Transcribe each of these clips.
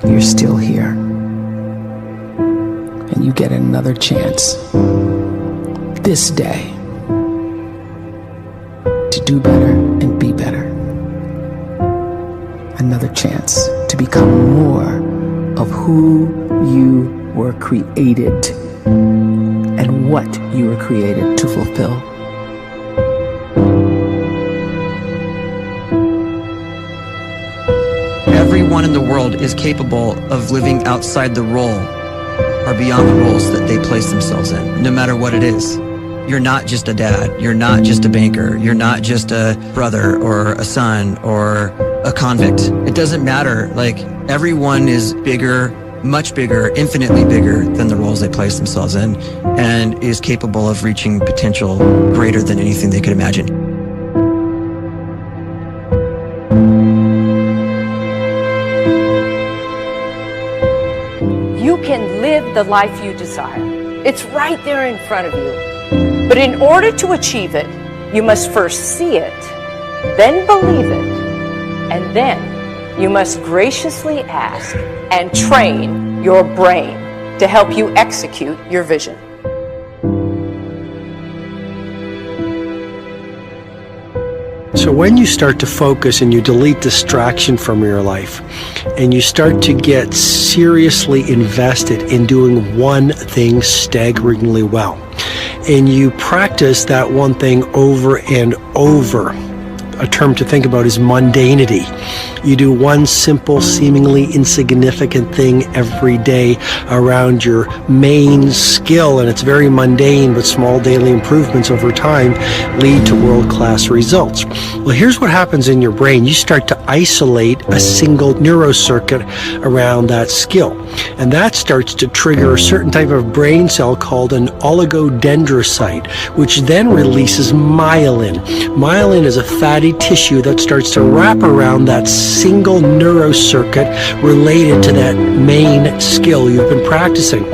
you're still here. And you get another chance this day to do better and be better. Another chance to become more of who you were created and what you were created to fulfill. Everyone in the world is capable of living outside the role or beyond the roles that they place themselves in, no matter what it is. You're not just a dad, you're not just a banker, you're not just a brother or a son or a convict. It doesn't matter. Like, everyone is bigger, much bigger, infinitely bigger than the roles they place themselves in, and is capable of reaching potential greater than anything they could imagine. You can live the life you desire. It's right there in front of you. But in order to achieve it, you must first see it, then believe it, and then you must graciously ask and train your brain to help you execute your vision. So when you start to focus and you delete distraction from your life, and you start to get seriously invested in doing one thing staggeringly well, and you practice that one thing over and over, a term to think about is mundanity. You do one simple, seemingly insignificant thing every day around your main skill, and it's very mundane, but small daily improvements over time lead to world-class results. Well, here's what happens in your brain. You start to isolate a single neurocircuit around that skill, and that starts to trigger a certain type of brain cell called an oligodendrocyte, which then releases myelin. Myelin is a fatty tissue that starts to wrap around that single neurocircuit related to that main skill you've been practicing.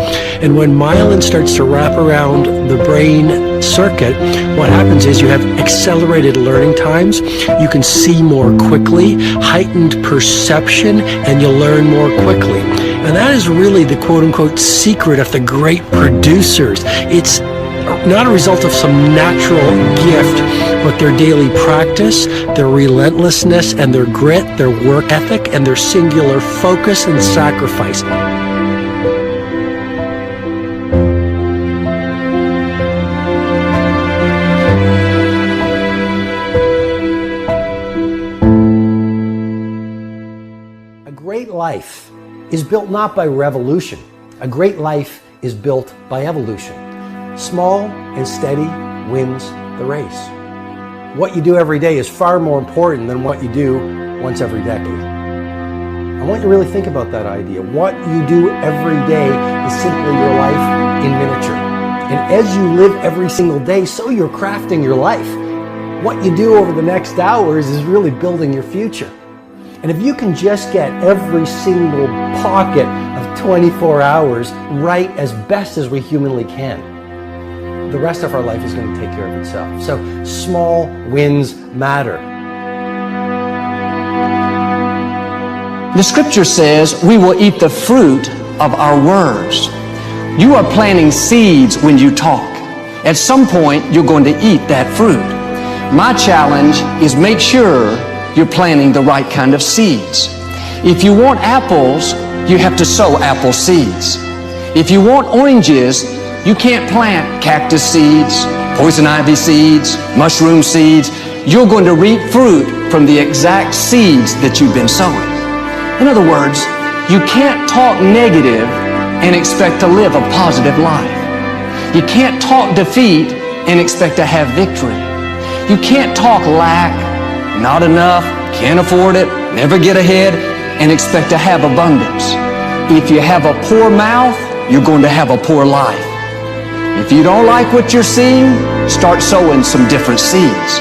And when myelin starts to wrap around the brain circuit, what happens is you have accelerated learning times, you can see more quickly, heightened perception, and you'll learn more quickly. And that is really the quote-unquote secret of the great producers. It's not a result of some natural gift, but their daily practice, their relentlessness and their grit, their work ethic, and their singular focus and sacrifice. A great life is built not by revolution. A great life is built by evolution. Small and steady wins the race. What you do every day is far more important than what you do once every decade. I want you to really think about that idea. What you do every day is simply your life in miniature. And as you live every single day, so you're crafting your life. What you do over the next hours is really building your future. And if you can just get every single pocket of 24 hours right as best as we humanly can, the rest of our life is going to take care of itself. So small wins matter. The scripture says we will eat the fruit of our words. You are planting seeds when you talk. At some point, you're going to eat that fruit. My challenge is make sure you're planting the right kind of seeds. If you want apples, you have to sow apple seeds. If you want oranges, you can't plant cactus seeds, poison ivy seeds, mushroom seeds. You're going to reap fruit from the exact seeds that you've been sowing. In other words, you can't talk negative and expect to live a positive life. You can't talk defeat and expect to have victory. You can't talk lack, not enough, can't afford it, never get ahead, and expect to have abundance. If you have a poor mouth, you're going to have a poor life. If you don't like what you're seeing, start sowing some different seeds.